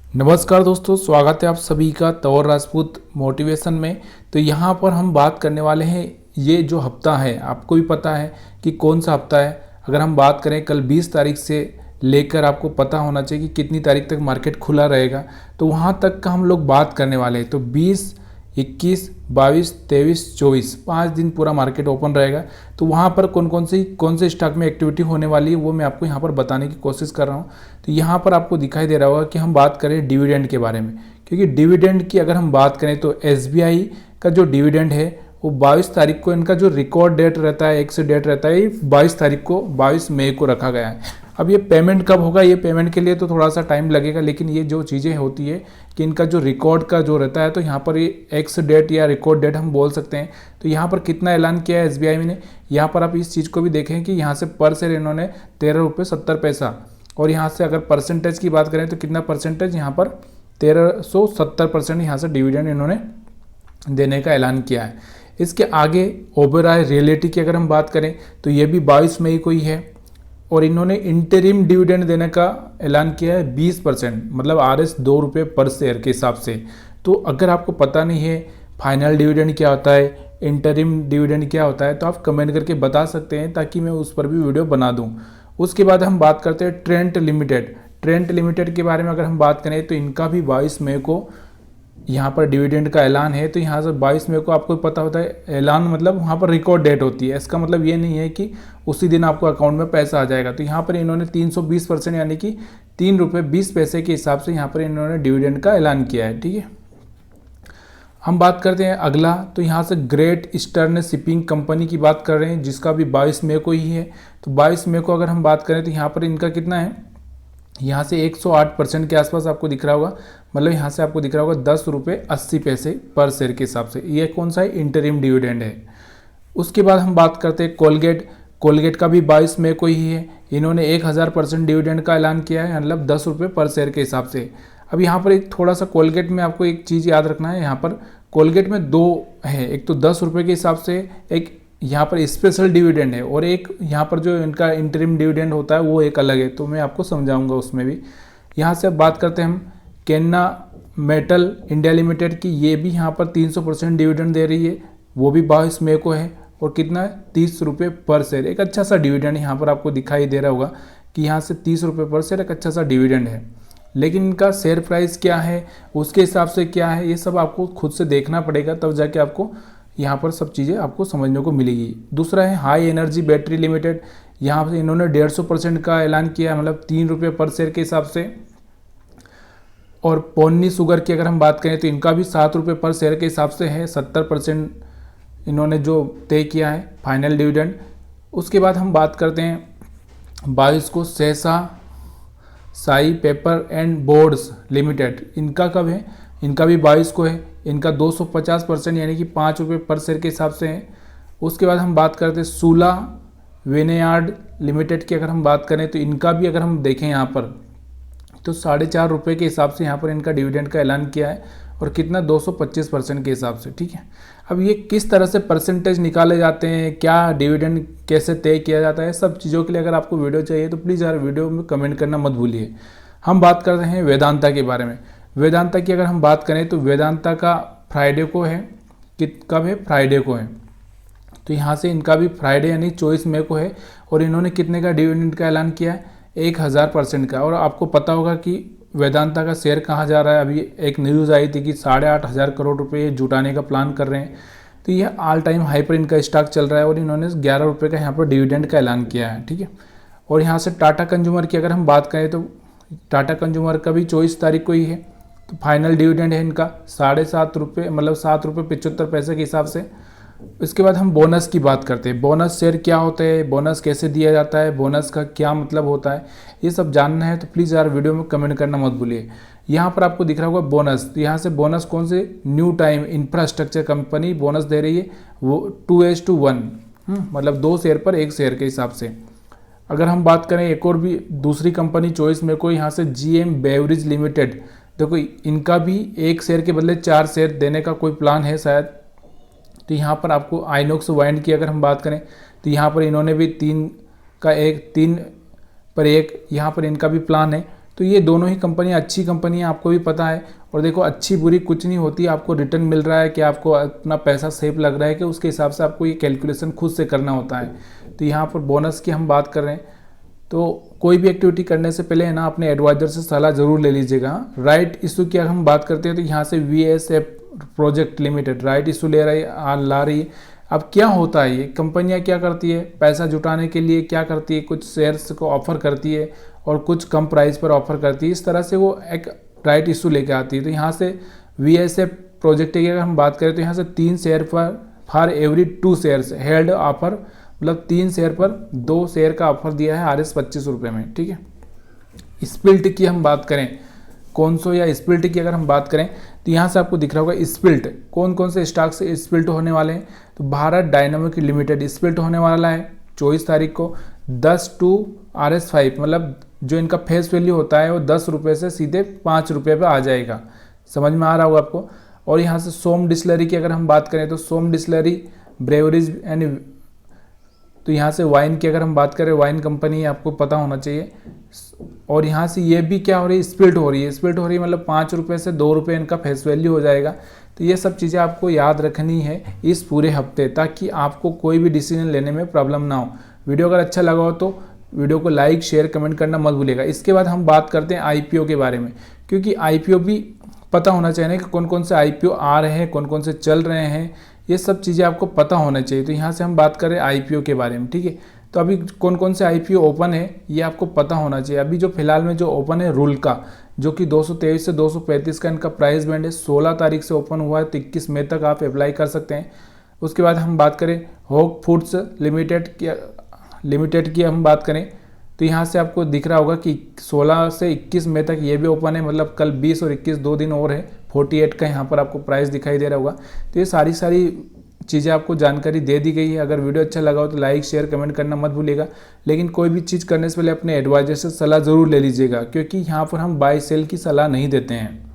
नमस्कार दोस्तों, स्वागत है आप सभी का तौर राजपूत मोटिवेशन में। तो यहाँ पर हम बात करने वाले हैं, ये जो हफ्ता है आपको भी पता है कि कौन सा हफ्ता है। अगर हम बात करें कल 20 तारीख से लेकर आपको पता होना चाहिए कि कितनी तारीख तक मार्केट खुला रहेगा, तो वहाँ तक का हम लोग बात करने वाले हैं। तो 20, 21, 22, 23, 24 5 दिन पूरा मार्केट ओपन रहेगा। तो वहाँ पर कौन से स्टॉक में एक्टिविटी होने वाली है वो मैं आपको यहाँ पर बताने की कोशिश कर रहा हूँ। तो यहाँ पर आपको दिखाई दे रहा होगा कि हम बात करें डिविडेंड के बारे में, क्योंकि डिविडेंड की अगर हम बात करें तो एसबीआई का जो डिविडेंड है वो 22 तारीख को, इनका जो रिकॉर्ड डेट रहता है, एक्स डेट रहता है, ये 22 तारीख को 22 मई को रखा गया है। अब ये पेमेंट कब होगा, ये पेमेंट के लिए तो थोड़ा सा टाइम लगेगा, लेकिन ये जो चीज़ें होती है कि इनका जो रिकॉर्ड का जो रहता है, तो यहाँ पर ये एक्स डेट या रिकॉर्ड डेट हम बोल सकते हैं। तो यहाँ पर कितना ऐलान किया है एसबीआई ने, यहाँ पर आप इस चीज़ को भी देखें कि यहाँ से पर शेयर इन्होंने 13 रुपये 70 पैसा, और यहाँ से अगर परसेंटेज की बात करें तो कितना परसेंटेज, यहाँ पर 1370% यहाँ से डिविडेंड इन्होंने देने का ऐलान किया है। इसके आगे ओबेरॉय रियल्टी की अगर हम बात करें तो ये भी 22 मई को ही है, और इन्होंने इंटरिम डिविडेंड देने का ऐलान किया है 20%, मतलब आरएस 2 रुपये पर शेयर के हिसाब से। तो अगर आपको पता नहीं है फाइनल डिविडेंड क्या होता है, इंटरिम डिविडेंड क्या होता है, तो आप कमेंट करके बता सकते हैं ताकि मैं उस पर भी वीडियो बना दूं। उसके बाद हम बात करते हैं ट्रेंट लिमिटेड। ट्रेंट लिमिटेड के बारे में अगर हम बात करें तो इनका भी 22 मई को यहाँ पर डिविडेंड का ऐलान है। तो यहाँ से 22 मई को आपको पता होता है, ऐलान मतलब वहाँ पर रिकॉर्ड डेट होती है। इसका मतलब ये नहीं है कि उसी दिन आपको अकाउंट में पैसा आ जाएगा। तो यहाँ पर इन्होंने 320% यानी कि 3 रुपये 20 पैसे के हिसाब से यहाँ पर इन्होंने डिविडेंड का ऐलान किया है। ठीक है, हम बात करते हैं अगला। तो यहाँ से ग्रेट ईस्टर्न शिपिंग कंपनी की बात कर रहे हैं, जिसका भी 22 मई को ही है। तो 22 मई को अगर हम बात करें तो यहाँ पर इनका कितना है, यहाँ से 108% के आसपास आपको दिख रहा होगा, मतलब यहाँ से आपको दिख रहा होगा 10 रुपये 80 पैसे पर शेयर के हिसाब से। ये कौन सा है, इंटरिम डिविडेंड है। उसके बाद हम बात करते हैं कोलगेट। कोलगेट का भी 22 मई को ही है, इन्होंने 1000% डिविडेंड का ऐलान किया है, मतलब 10 रुपये पर शेयर के हिसाब से। अब यहाँ पर एक थोड़ा सा कोलगेट में आपको एक चीज़ याद रखना है, यहाँ पर कोलगेट में दो है, एक तो 10 रुपये के हिसाब से एक यहाँ पर स्पेशल डिविडेंड है, और एक यहाँ पर जो इनका इंटरिम डिविडेंड होता है वो एक अलग है। तो मैं आपको समझाऊंगा उसमें भी। यहाँ से अब बात करते हैं हम केन्ना मेटल इंडिया लिमिटेड की। ये भी यहाँ पर 300% डिविडेंड दे रही है, वो भी 22 मई को है, और कितना है, 30 रुपये पर शेयर। एक अच्छा सा डिविडेंड यहाँ पर आपको दिखाई दे रहा होगा कि यहाँ से 30 रुपये पर शेयर एक अच्छा सा डिविडेंड है। लेकिन इनका शेयर प्राइस क्या है, उसके हिसाब से क्या है, ये सब आपको खुद से देखना पड़ेगा, तब जाके आपको यहाँ पर सब चीज़ें आपको समझने को मिलेगी। दूसरा है हाई एनर्जी बैटरी लिमिटेड। यहाँ से इन्होंने 150% का ऐलान किया है, मतलब 3 रुपये पर शेयर के हिसाब से। और पोन्नी शुगर की अगर हम बात करें तो इनका भी 7 रुपये पर शेयर के हिसाब से है, 70% इन्होंने जो तय किया है फाइनल डिविडेंड। उसके बाद हम बात करते हैं 22 को सहसा Sai paper and boards limited. इनका कब है, इनका भी 22 को है, इनका 250% यानी कि 5 रुपये पर शेयर के हिसाब से है। उसके बाद हम बात करते हैं सूला वेनेयार्ड लिमिटेड की अगर हम बात करें तो इनका भी अगर हम देखें यहाँ पर तो 4.5 रुपये के हिसाब से यहाँ पर इनका डिविडेंड का ऐलान किया है, और कितना, 225% के हिसाब से। ठीक है, अब ये किस तरह से परसेंटेज निकाले जाते हैं, क्या डिविडेंड कैसे तय किया जाता है, सब चीज़ों के लिए अगर आपको वीडियो चाहिए तो प्लीज़ यार वीडियो में कमेंट करना मत भूलिए। हम बात कर रहे हैं वेदांता के बारे में। वेदांता की अगर हम बात करें तो वेदांता का फ्राइडे को है, कब है, फ्राइडे को है। तो यहाँ से इनका भी फ्राइडे यानी 24 मई को है, और इन्होंने कितने का डिविडेंड का ऐलान किया है, 1000% का। और आपको पता होगा कि वेदांता का शेयर कहाँ जा रहा है, अभी एक न्यूज़ आई थी कि 8,500 करोड़ रुपये जुटाने का प्लान कर रहे हैं। तो ये ऑल टाइम हाई पर इनका स्टॉक चल रहा है, और इन्होंने 11 रुपये का यहाँ पर डिविडेंड का ऐलान किया है। ठीक है, और यहाँ से टाटा कंज्यूमर की अगर हम बात करें तो टाटा कंज्यूमर का भी 24 तारीख को ही है। तो फाइनल डिविडेंड है इनका 7.5 रुपये, मतलब 7 रुपये 75 पैसे के हिसाब से। इसके बाद हम बोनस की बात करते हैं। बोनस शेयर क्या होते हैं, बोनस कैसे दिया जाता है, बोनस का क्या मतलब होता है, ये सब जानना है तो प्लीज़ यार वीडियो में कमेंट करना मत भूलिए। यहाँ पर आपको दिख रहा होगा बोनस, तो यहाँ से बोनस कौन से, new time infrastructure company bonus दे रही है, वो 2:1, मतलब 2 शेयर पर 1 शेयर के हिसाब से। अगर हम बात करें एक और भी दूसरी कंपनी 24 मई को, यहाँ से GM बेवरेज लिमिटेड। देखो इनका भी 1 शेयर के बदले 4 शेयर देने का कोई प्लान है शायद। तो यहाँ पर आपको आइनॉक्स वाइंड की अगर हम बात करें तो यहाँ पर इन्होंने भी 3 पर 1 यहाँ पर इनका भी प्लान है। तो ये दोनों ही कंपनियां अच्छी कंपनी है, आपको भी पता है। और देखो अच्छी बुरी कुछ नहीं होती, आपको रिटर्न मिल रहा है कि आपको अपना पैसा सेफ लग रहा है कि उसके हिसाब से आपको ये कैलकुलेशन खुद से करना होता है। तो यहाँ पर बोनस की हम बात कर रहे हैं, तो कोई भी एक्टिविटी करने से पहले है ना अपने एडवाइजर से सलाह जरूर ले लीजिएगा। राइट इशू की अगर हम बात करते हैं तो यहाँ से VSF project limited right issue ला रही है। अब क्या होता है, ये कंपनियां क्या करती है, पैसा जुटाने के लिए क्या करती है, कुछ शेयर्स को ऑफर करती है और कुछ कम प्राइस पर ऑफर करती है, इस तरह से वो एक राइट इशू लेके आती है। तो यहाँ से VSF प्रोजेक्ट की अगर हम बात करें तो यहाँ से 3 शेयर पर for every 2 shares held offer, मतलब 3 शेयर पर 2 शेयर का ऑफर दिया है RS 25 रुपये में, ठीक है। स्प्लिट की हम बात करें, कौनसो या स्प्लिट की अगर हम बात करें तो यहाँ से आपको दिख रहा होगा स्प्लिट कौन कौन से स्टॉक से स्प्लिट होने वाले हैं। तो भारत डायनामिक लिमिटेड स्प्लिट होने वाला है 24 तारीख को 10 to RS 5, मतलब जो इनका फेस वैल्यू होता है वो 10 रुपये से सीधे 5 रुपये पे आ जाएगा। समझ में आ रहा होगा आपको। और यहाँ से सोम डिस्लरी की अगर हम बात करें तो सोम डिस्लरी ब्रेवरीज एंड, तो यहाँ से वाइन की अगर हम बात करें, वाइन कंपनी आपको पता होना चाहिए। और यहाँ से ये भी क्या हो रही है, स्प्लिट हो रही है। स्प्लिट हो रही है मतलब 5 रुपये से 2 रुपये इनका फेस वैल्यू हो जाएगा। तो ये सब चीज़ें आपको याद रखनी है इस पूरे हफ्ते, ताकि आपको कोई भी डिसीजन लेने में प्रॉब्लम ना हो। वीडियो अगर अच्छा लगा हो तो वीडियो को लाइक शेयर कमेंट करना मत भूलिएगा। इसके बाद हम बात करते हैं IPO के बारे में, क्योंकि IPO भी पता होना चाहिए कि कौन कौन से IPO आ रहे हैं, कौन कौन से चल रहे हैं, ये सब चीज़ें आपको पता होना चाहिए। तो यहाँ से हम बात करें IPO के बारे में, ठीक है। तो अभी कौन कौन से IPO ओपन है ये आपको पता होना चाहिए। अभी जो फिलहाल में जो ओपन है रूल का, जो कि 223 से 235 का इनका प्राइस बैंड है, 16 तारीख से ओपन हुआ है, तो 21 मई तक आप अप्लाई कर सकते हैं। उसके बाद हम बात करें होक फूड्स लिमिटेड की हम बात करें तो यहाँ से आपको दिख रहा होगा कि 16 से 21 मई तक ये भी ओपन है, मतलब कल 20 और 21 2 दिन और है। 48 का यहाँ पर आपको प्राइस दिखाई दे रहा होगा। तो ये सारी चीज़ें आपको जानकारी दे दी गई है। अगर वीडियो अच्छा लगा हो तो लाइक शेयर कमेंट करना मत भूलिएगा। लेकिन कोई भी चीज़ करने से पहले अपने एडवाइजर से सलाह ज़रूर ले लीजिएगा, क्योंकि यहाँ पर हम बाय सेल की सलाह नहीं देते हैं।